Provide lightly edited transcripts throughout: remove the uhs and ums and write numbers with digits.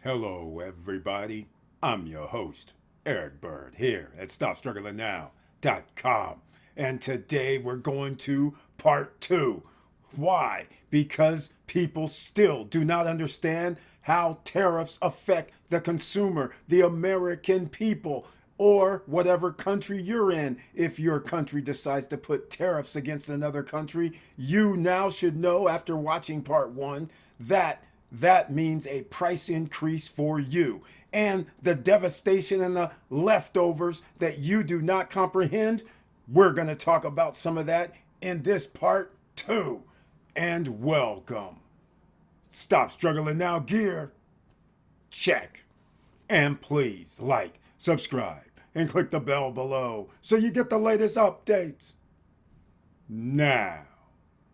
Hello, everybody. I'm your host, Eric Bird, here at StopStrugglingNow.com. And today we're going to part two. Why? Because people still do not understand how tariffs affect the consumer, the American people, or whatever country you're in. If your country decides to put tariffs against another country, you now should know after watching part one that means a price increase for you. And the devastation and the leftovers that you do not comprehend, we're going to talk about some of that in this part two. And welcome. Stop struggling now, gear. Check. And please like, subscribe, and click the bell below so you get the latest updates. Now,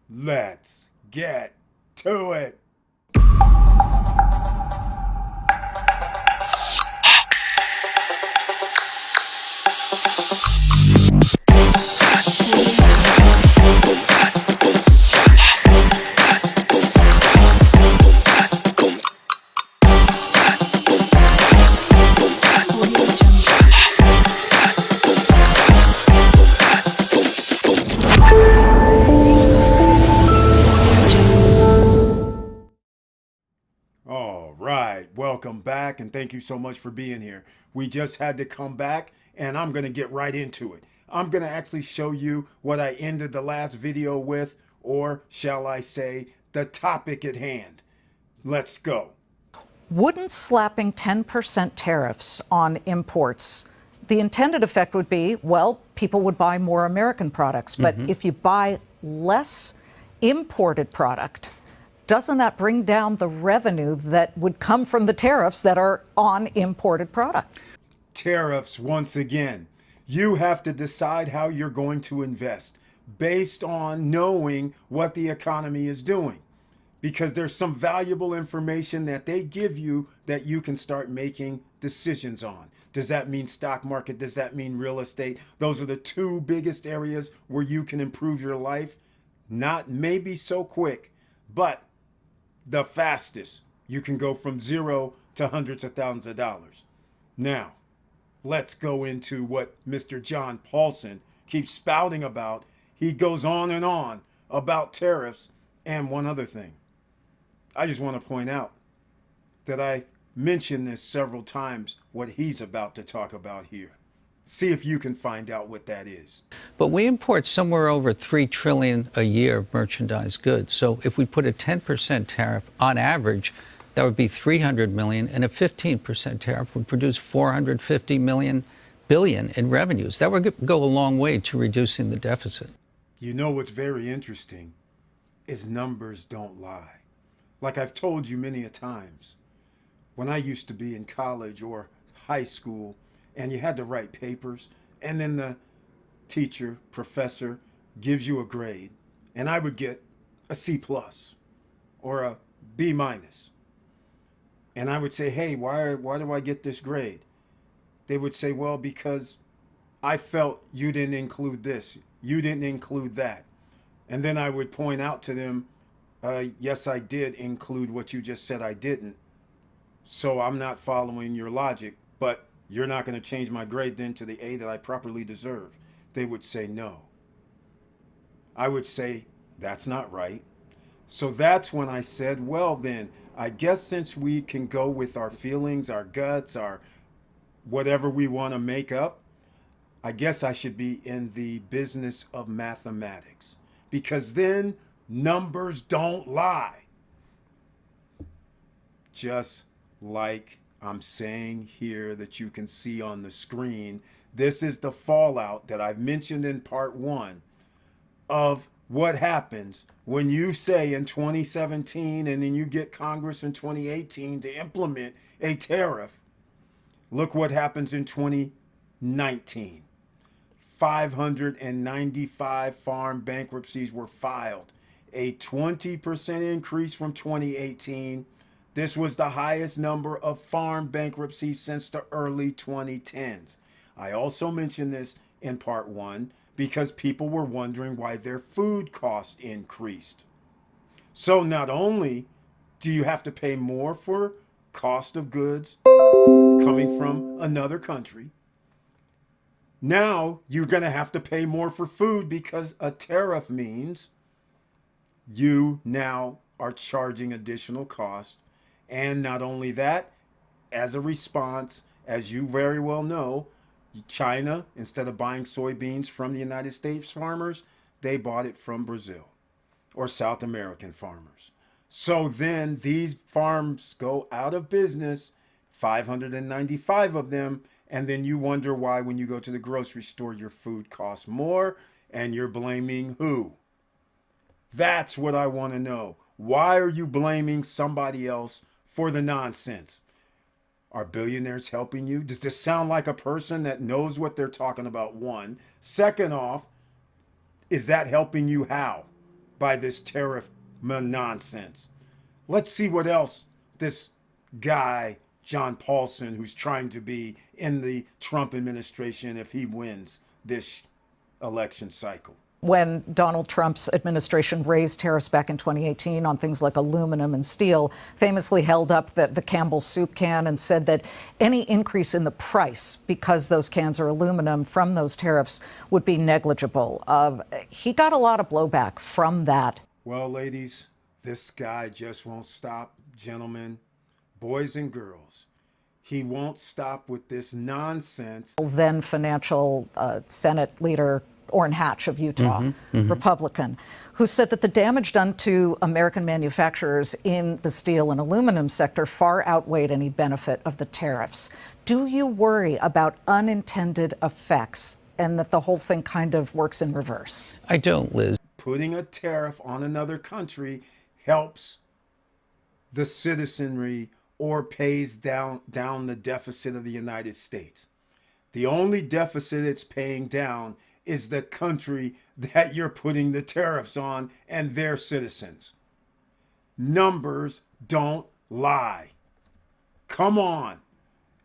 let's get to it. All right, welcome back, and thank you so much for being here. We just had to come back, and I'm going to get right into it. I'm going to actually show you what I ended the last video with, or shall I say, the topic at hand. Let's go. Wouldn't slapping 10% tariffs on imports, the intended effect would be, well, people would buy more American products. But if you buy less imported product, doesn't that bring down the revenue that would come from the tariffs that are on imported products? Tariffs, once again. You have to decide how you're going to invest based on knowing what the economy is doing, because there's some valuable information that they give you that you can start making decisions on. Does that mean stock market? Does that mean real estate? Those are the two biggest areas where you can improve your life. Not maybe so quick, but the fastest. You can go from zero to hundreds of thousands of dollars. Now, let's go into what Mr. John Paulson keeps spouting about. He goes on and on about tariffs. And one other thing, I just want to point out that I mentioned this several times, what he's about to talk about here. See if you can find out what that is. But we import somewhere over $3 trillion a year of merchandise goods. So if we put a 10% tariff on average, that would be $300 million, and a 15% tariff would produce $450 billion in revenues. That would go a long way to reducing the deficit. You know what's very interesting is numbers don't lie. Like I've told you many a times, when I used to be in college or high school, and you had to write papers, and then the teacher, professor gives you a grade, and I would get a C plus or a B minus. And I would say, hey, why do I get this grade? They would say, well, because I felt you didn't include this, you didn't include that. And then I would point out to them, yes, I did include what you just said I didn't. So I'm not following your logic, but you're not going to change my grade then to the A that I properly deserve. They would say no. I would say, that's not right. So that's when I said, well then, I guess since we can go with our feelings, our guts, our whatever we want to make up, I guess I should be in the business of mathematics. Because then numbers don't lie. Just like I'm saying here that you can see on the screen, this is the fallout that I've mentioned in part one of what happens when you say in 2017 and then you get Congress in 2018 to implement a tariff. Look what happens in 2019. 595 farm bankruptcies were filed, a 20% increase from 2018. This was the highest number of farm bankruptcies since the early 2010s. I also mentioned this in part one because people were wondering why their food cost increased. So not only do you have to pay more for cost of goods coming from another country. Now you're going to have to pay more for food because a tariff means you now are charging additional cost. And not only that, as a response, as you very well know, China, instead of buying soybeans from the United States farmers, they bought it from Brazil or South American farmers. So then these farms go out of business, 595 of them, and then you wonder why when you go to the grocery store your food costs more, and you're blaming who? That's what I want to know. Why are you blaming somebody else for the nonsense? Are billionaires helping you? Does this sound like a person that knows what they're talking about? One. Second off, is that helping you how? By this tariff nonsense. Let's see what else this guy, John Paulson, who's trying to be in the Trump administration if he wins this election cycle. When Donald Trump's administration raised tariffs back in 2018 on things like aluminum and steel, famously held up the Campbell's soup can and said that any increase in the price, because those cans are aluminum, from those tariffs would be negligible. He got a lot of blowback from that. Well, ladies, this guy just won't stop. Gentlemen, boys and girls, he won't stop with this nonsense. Then financial Senate leader Orrin Hatch of Utah, Republican, who said that the damage done to American manufacturers in the steel and aluminum sector far outweighed any benefit of the tariffs. Do you worry about unintended effects and that the whole thing kind of works in reverse? I don't, Liz. Putting a tariff on another country helps the citizenry or pays down the deficit of the United States. The only deficit it's paying down is the country that you're putting the tariffs on and their citizens. Numbers don't lie. Come on.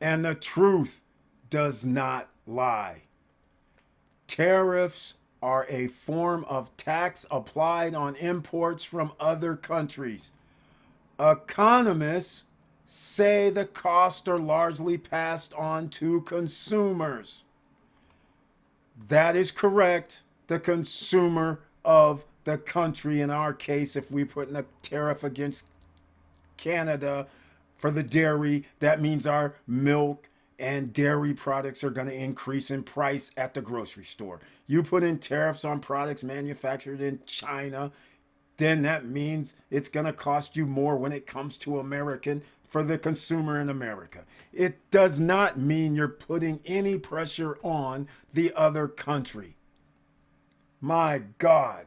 And the truth does not lie. Tariffs are a form of tax applied on imports from other countries. Economists say the costs are largely passed on to consumers. That is correct. The consumer of the country, in our case, if we put in a tariff against Canada for the dairy, that means our milk and dairy products are going to increase in price at the grocery store. You put in tariffs on products manufactured in China, then that means it's going to cost you more when it comes to American for the consumer in America. It does not mean you're putting any pressure on the other country. My God,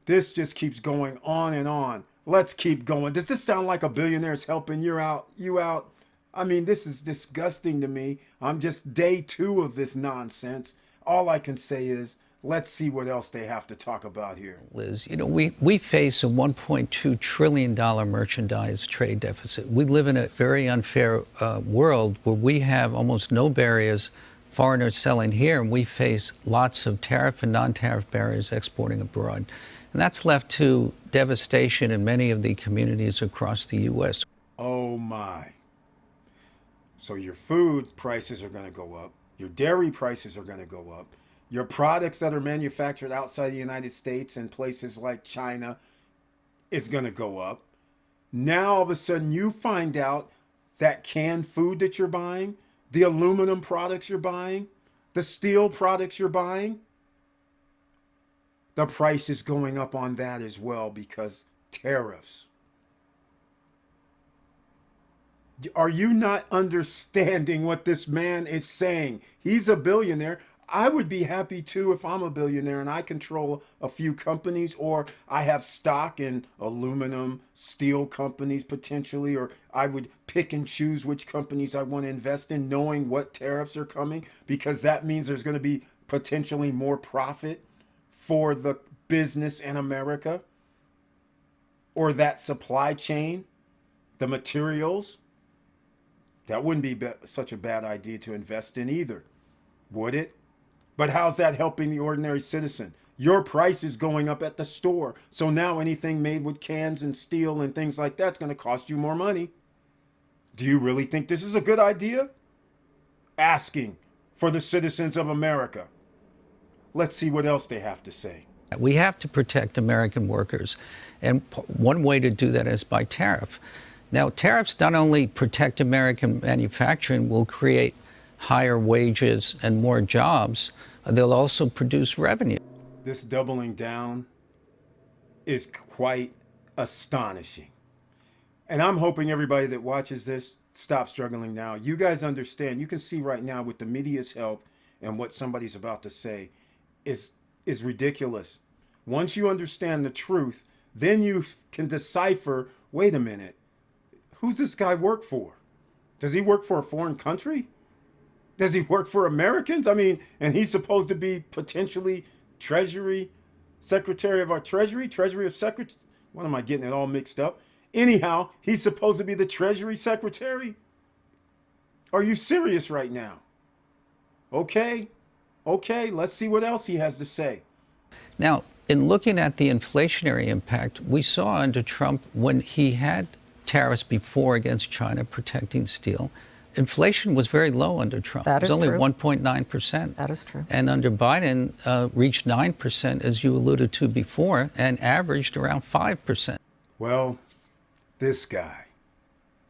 this just keeps going on and on. Let's keep going. Does this sound like a billionaire is helping you out? I mean, this is disgusting to me. I'm just day 2 of this nonsense. All I can say is, let's see what else they have to talk about here. Liz, you know, we face a $1.2 trillion merchandise trade deficit. We live in a very unfair world where we have almost no barriers, foreigners selling here, and we face lots of tariff and non-tariff barriers exporting abroad. And that's left to devastation in many of the communities across the U.S. Oh my. So your food prices are going to go up. Your dairy prices are going to go up. Your products that are manufactured outside the United States and places like China is going to go up. Now, all of a sudden, you find out that canned food that you're buying, the aluminum products you're buying, the steel products you're buying, the price is going up on that as well because tariffs. Are you not understanding what this man is saying? He's a billionaire. I would be happy too if I'm a billionaire and I control a few companies, or I have stock in aluminum, steel companies potentially, or I would pick and choose which companies I want to invest in, knowing what tariffs are coming, because that means there's going to be potentially more profit for the business in America, or that supply chain, the materials. That wouldn't be such a bad idea to invest in either, would it? But how's that helping the ordinary citizen? Your price is going up at the store. So now anything made with cans and steel and things like that's going to cost you more money. Do you really think this is a good idea? Asking for the citizens of America. Let's see what else they have to say. We have to protect American workers, and one way to do that is by tariff. Now, tariffs not only protect American manufacturing, will create higher wages and more jobs, they'll also produce revenue. This doubling down is quite astonishing. And I'm hoping everybody that watches this stops struggling now. You guys understand, you can see right now with the media's help and what somebody's about to say is ridiculous. Once you understand the truth, then you can decipher, wait a minute, who's this guy work for? Does he work for a foreign country? Does he work for Americans? I mean, and he's supposed to be potentially Secretary of our Treasury of Secretary. What am I getting it all mixed up? Anyhow, he's supposed to be the Treasury Secretary. Are you serious right now? Okay, let's see what else he has to say. Now, in looking at the inflationary impact, we saw under Trump when he had tariffs before against China protecting steel, inflation was very low under Trump. That is it was only true. 1.9%. That is true. And under Biden, reached 9%, as you alluded to before, and averaged around 5%. Well, this guy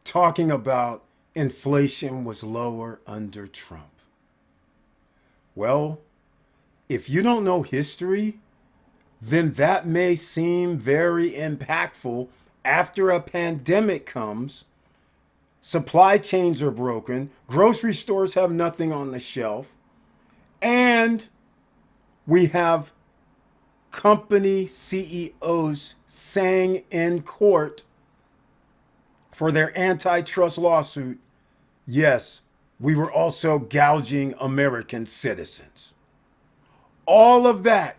talking about inflation was lower under Trump. Well, if you don't know history, then that may seem very impactful after a pandemic comes. Supply chains are broken, grocery stores have nothing on the shelf, and we have company CEOs saying in court for their antitrust lawsuit, yes, we were also gouging American citizens. All of that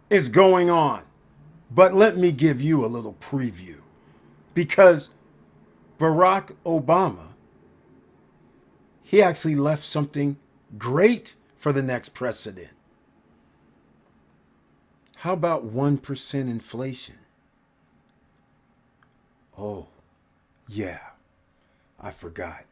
is going on. But let me give you a little preview, because Barack Obama, he actually left something great for the next president. How about 1% inflation? Oh, yeah, I forgot.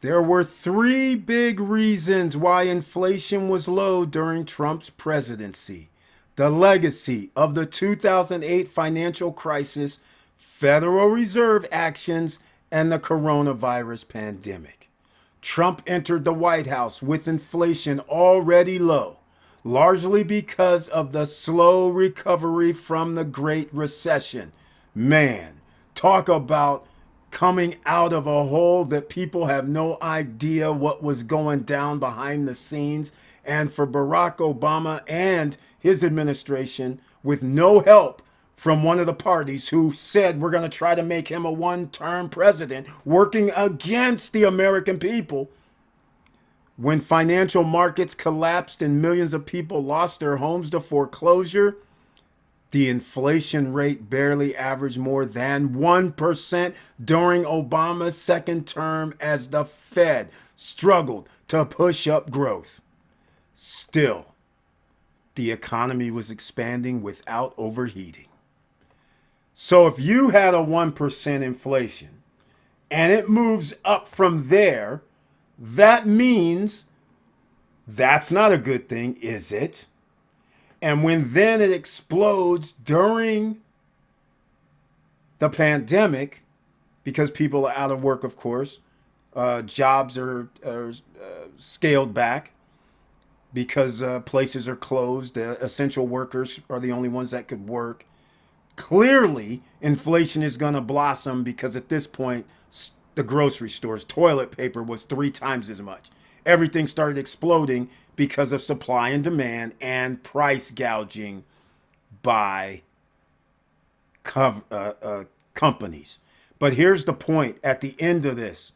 There were three big reasons why inflation was low during Trump's presidency: the legacy of the 2008 financial crisis, Federal Reserve actions, and the coronavirus pandemic. Trump entered the White House with inflation already low, largely because of the slow recovery from the Great Recession. Man, talk about coming out of a hole that people have no idea what was going down behind the scenes. And for Barack Obama and his administration, with no help from one of the parties who said we're going to try to make him a one-term president, working against the American people, when financial markets collapsed and millions of people lost their homes to foreclosure, the inflation rate barely averaged more than 1% during Obama's second term as the Fed struggled to push up growth. Still, the economy was expanding without overheating. So if you had a 1% inflation and it moves up from there, that means that's not a good thing, is it? And when then it explodes during the pandemic, because people are out of work, of course, jobs are scaled back because places are closed. Essential workers are the only ones that could work. Clearly, inflation is going to blossom because at this point, the grocery stores, toilet paper was 3 times as much. Everything started exploding because of supply and demand and price gouging by companies. But here's the point at the end of this.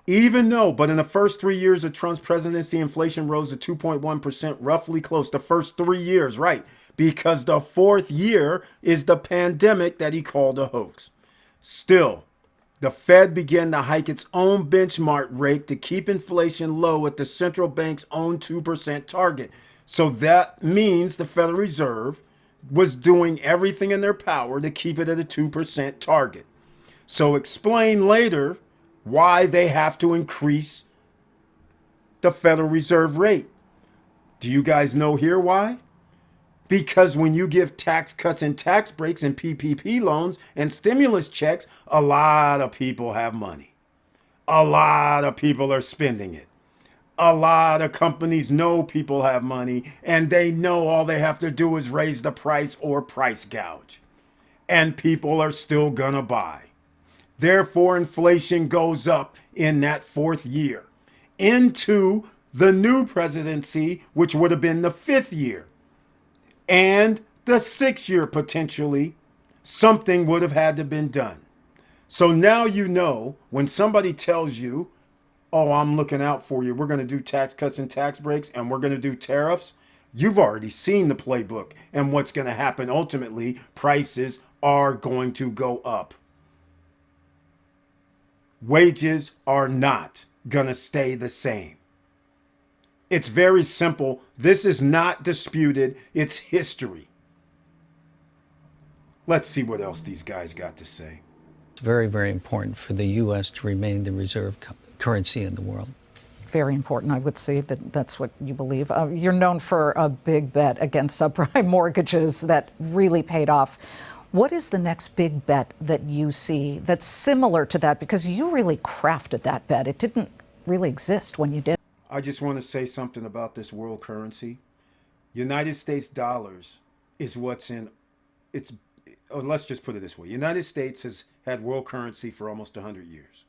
But in the first 3 years of Trump's presidency, inflation rose to 2.1%, roughly close. The first 3 years, right? Because the 4th year is the pandemic that he called a hoax. Still, the Fed began to hike its own benchmark rate to keep inflation low at the central bank's own 2% target. So that means the Federal Reserve was doing everything in their power to keep it at a 2% target. So explain later why they have to increase the Federal Reserve rate. Do you guys know here why? Because when you give tax cuts and tax breaks and PPP loans and stimulus checks, a lot of people have money. A lot of people are spending it. A lot of companies know people have money and they know all they have to do is raise the price or price gouge. And people are still gonna buy. Therefore, inflation goes up in that fourth year into the new presidency, which would have been the fifth year. And the sixth year, potentially, something would have had to been done. So now you know when somebody tells you, oh, I'm looking out for you, we're going to do tax cuts and tax breaks, and we're going to do tariffs, you've already seen the playbook and what's going to happen. Ultimately, prices are going to go up. Wages are not going to stay the same. It's very simple. This is not disputed. It's history. Let's see what else these guys got to say. It's very, very important for the U.S. to remain the reserve currency in the world. Very important. I would say that that's what you believe. You're known for a big bet against subprime mortgages that really paid off. What is the next big bet that you see that's similar to that? Because you really crafted that bet. It didn't really exist when you did. I just want to say something about this world currency. United States dollars is what's in it's let's just put it this way. United States has had world currency for almost 100 years.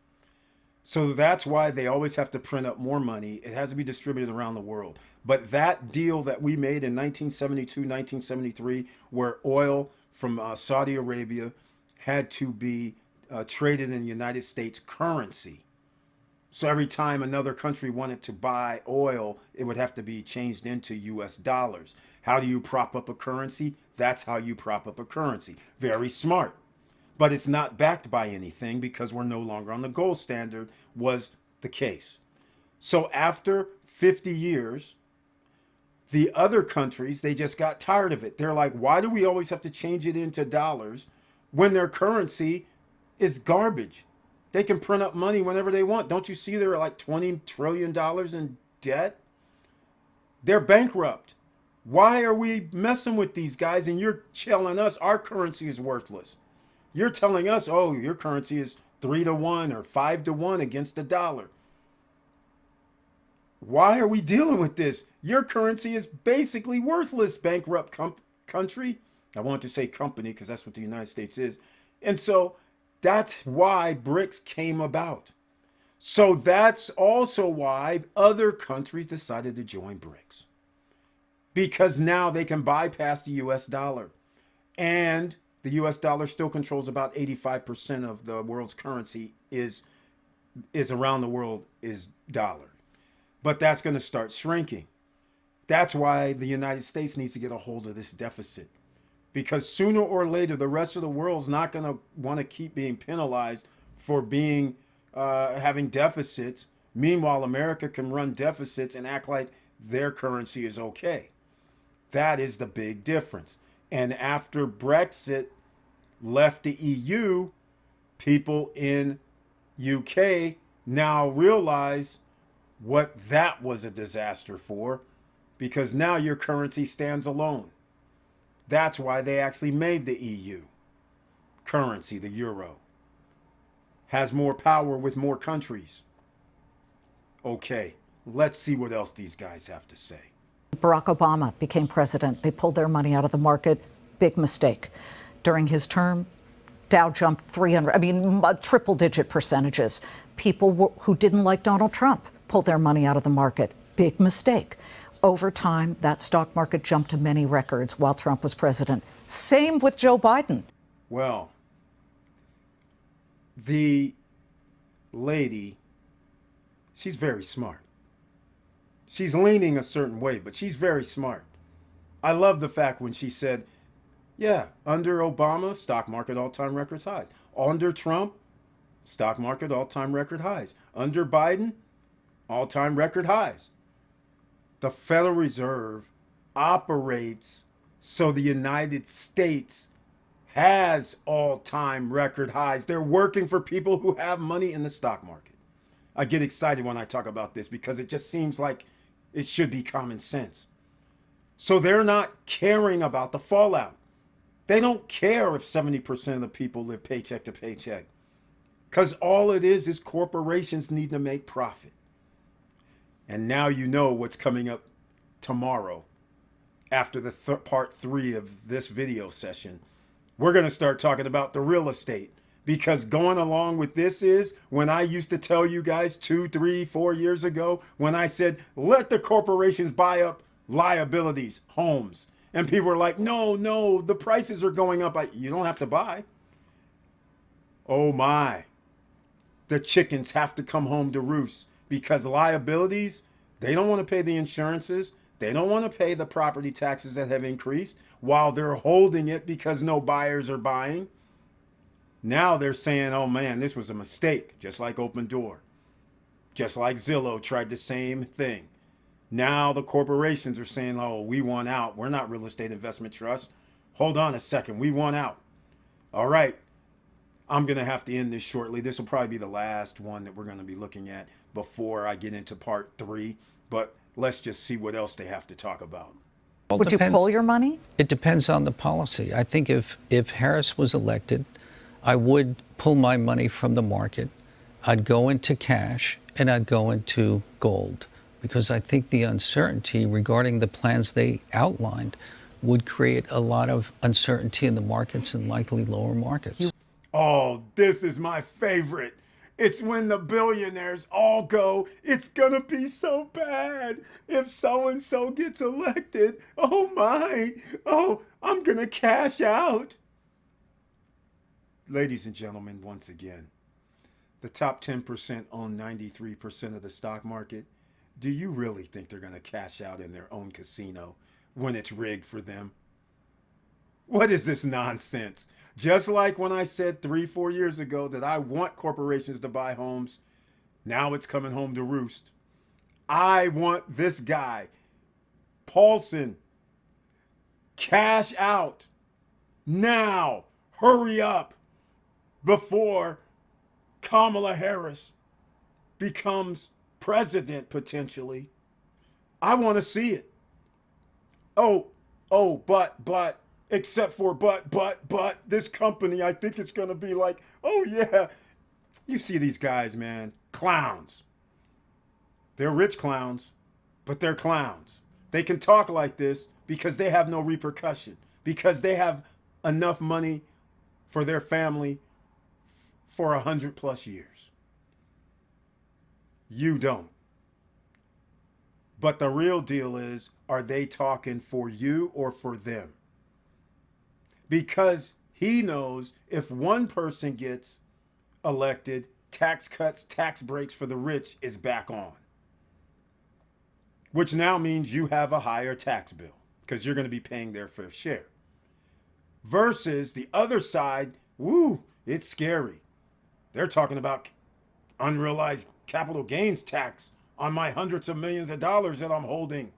So that's why they always have to print up more money. It has to be distributed around the world. But that deal that we made in 1972, 1973, where oil from Saudi Arabia had to be traded in United States currency. So every time another country wanted to buy oil, it would have to be changed into US dollars. How do you prop up a currency? That's how you prop up a currency. Very smart. But it's not backed by anything because we're no longer on the gold standard was the case. So after 50 years, the other countries, they just got tired of it. They're like, why do we always have to change it into dollars when their currency is garbage? They can print up money whenever they want. Don't you see they're like $20 trillion in debt? They're bankrupt. Why are we messing with these guys and you're telling us our currency is worthless? You're telling us, oh, your currency is 3-1 or 5-1 against the dollar. Why are we dealing with this? Your currency is basically worthless, bankrupt country. I want to say company because that's what the United States is. And so that's why BRICS came about. So that's also why other countries decided to join BRICS. Because now they can bypass the US dollar. And the US dollar still controls about 85% of the world's currency is around the world is dollar. But that's going to start shrinking. That's why the United States needs to get a hold of this deficit. Because sooner or later, the rest of the world's not going to want to keep being penalized for being having deficits. Meanwhile, America can run deficits and act like their currency is okay. That is the big difference. And after Brexit left the EU, people in UK now realize what that was a disaster for, because now your currency stands alone. That's why they actually made the EU currency, the euro. Has more power with more countries. Okay, let's see what else these guys have to say. Barack Obama became president. They pulled their money out of the market. Big mistake. During his term, Dow jumped triple-digit percentages. People who didn't like Donald Trump pulled their money out of the market. Big mistake. Over time, that stock market jumped to many records while Trump was president. Same with Joe Biden. Well, the lady, she's very smart. She's leaning a certain way, but she's very smart. I love the fact when she said, yeah, under Obama, stock market all-time records highs. Under Trump, stock market all-time record highs. Under Biden, all-time record highs. The Federal Reserve operates So the United States has all-time record highs. They're working for people who have money in the stock market. I get excited when I talk about this because it just seems like it should be common sense. So they're not caring about the fallout. They don't care if 70% of the people live paycheck to paycheck, because all it is corporations need to make profit. And now you know what's coming up tomorrow after the part 3 of this video session. We're going to start talking about the real estate, because going along with this is when I used to tell you guys 2, 3, 4 years ago, when I said, let the corporations buy up liabilities, homes. And people were like, no, the prices are going up. You don't have to buy. Oh my. The chickens have to come home to roost, because liabilities, they don't want to pay the insurances. They don't want to pay the property taxes that have increased while they're holding it because no buyers are buying. Now they're saying, oh man, this was a mistake, just like Open Door. Just like Zillow tried the same thing. Now the corporations are saying, oh, we want out. We're not real estate investment trust. Hold on a second. We want out. All right. I'm going to have to end this shortly. This will probably be the last one that we're going to be looking at before I get into part 3. But let's just see what else they have to talk about. Well, Would you pull your money? It depends on the policy. I think if Harris was elected, I would pull my money from the market. I'd go into cash and I'd go into gold, because I think the uncertainty regarding the plans they outlined would create a lot of uncertainty in the markets and likely lower markets. Oh, this is my favorite. It's when the billionaires all go, it's going to be so bad if so-and-so gets elected. Oh my, oh, I'm going to cash out. Ladies and gentlemen, once again, the top 10% own 93% of the stock market. Do you really think they're going to cash out in their own casino when it's rigged for them? What is this nonsense? Just like when I said 3, 4 years ago that I want corporations to buy homes, now it's coming home to roost. I want this guy, Paulson, cash out now. Hurry up before Kamala Harris becomes president potentially. I want to see it. But, except for but, this company, I think it's going to be like, oh yeah. You see these guys, man, clowns. They're rich clowns, but they're clowns. They can talk like this because they have no repercussion, because they have enough money for their family for 100+ years. You don't. But the real deal is, are they talking for you or for them? Because he knows if one person gets elected, tax cuts, tax breaks for the rich is back on. Which now means you have a higher tax bill because you're going to be paying their fair share. Versus the other side, woo, it's scary. They're talking about unrealized capital gains tax on my hundreds of millions of dollars that I'm holding.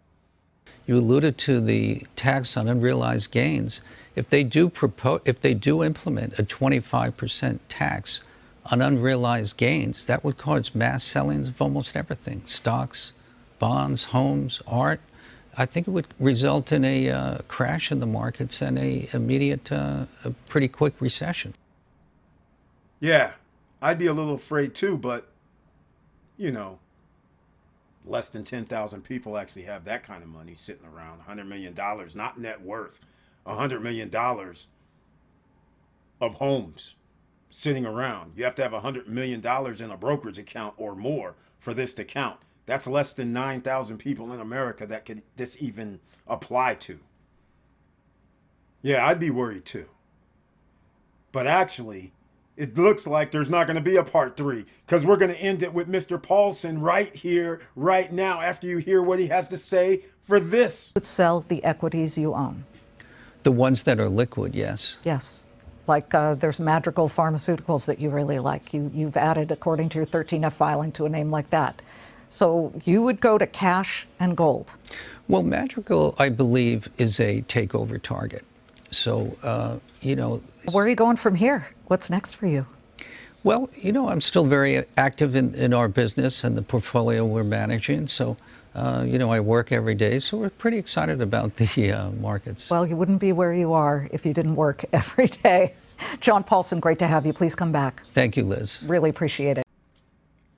You alluded to the tax on unrealized gains. If they do implement a 25% tax on unrealized gains, that would cause mass selling of almost everything: stocks, bonds, homes, art. I think it would result in a crash in the markets and a immediate, a pretty quick recession. Yeah, I'd be a little afraid too, but you know, less than 10,000 people actually have that kind of money sitting around. $100 million, not net worth, $100 million of homes sitting around. You have to have $100 million in a brokerage account or more for this to count. That's less than 9,000 people in America that could this even apply to. Yeah, I'd be worried too. But actually, it looks like there's not going to be a part 3, because we're going to end it with Mr. Paulson right here, right now, after you hear what he has to say for this. Would sell the equities you own. The ones that are liquid, yes. Yes. Like there's Madrigal Pharmaceuticals that you really like. You've added, according to your 13F filing, to a name like that. So you would go to cash and gold. Well, Madrigal, I believe, is a takeover target. So, Where are you going from here? What's next for you? well, I'm still very active in our business and the portfolio we're managing. So, I work every day. So we're pretty excited about the markets. Well, you wouldn't be where you are if you didn't work every day. John Paulson, great to have you. Please come back. Thank you, Liz. Really appreciate it.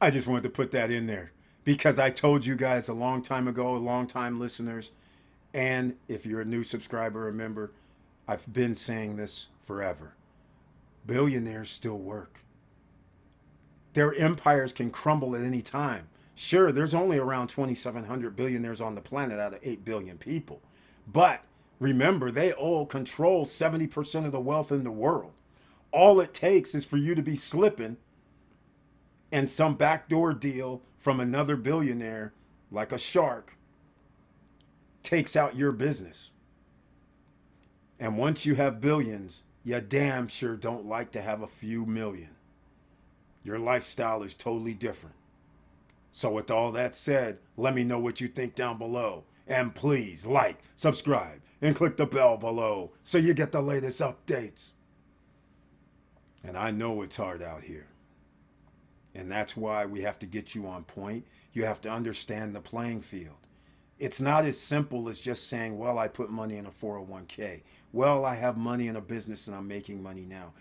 I just wanted to put that in there because I told you guys a long time ago, long-time listeners, and if you're a new subscriber or member, I've been saying this forever. Billionaires still work. Their empires can crumble at any time. Sure, there's only around 2,700 billionaires on the planet out of 8 billion people. But remember, they all control 70% of the wealth in the world. All it takes is for you to be slipping and some backdoor deal from another billionaire, like a shark, takes out your business. And once you have billions, you damn sure don't like to have a few million. Your lifestyle is totally different. So with all that said, let me know what you think down below. And please like, subscribe, and click the bell below so you get the latest updates. And I know it's hard out here. And that's why we have to get you on point. You have to understand the playing field. It's not as simple as just saying, well, I put money in a 401k. Well, I have money in a business and I'm making money now.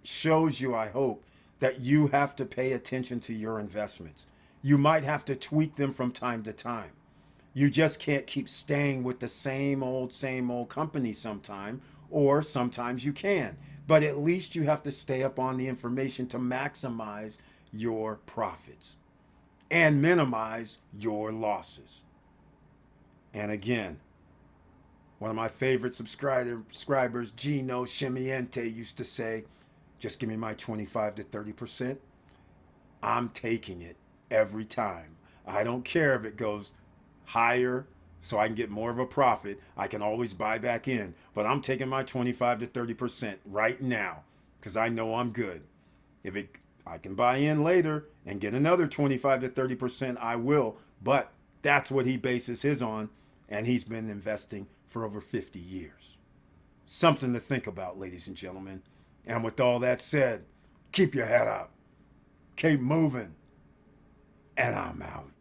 Shows you, I hope, that you have to pay attention to your investments. You might have to tweak them from time to time. You just can't keep staying with the same old company sometime, or sometimes you can. But at least you have to stay up on the information to maximize your profits and minimize your losses. And again, one of my favorite subscribers, Gino Shimiente, used to say, just give me my 25 to 30%. I'm taking it every time. I don't care if it goes higher so I can get more of a profit. I can always buy back in. But I'm taking my 25 to 30% right now because I know I'm good. I can buy in later and get another 25 to 30%, I will. But that's what he bases his on. And he's been investing for over 50 years. Something to think about, ladies and gentlemen. And with all that said, keep your head up. Keep moving. And I'm out.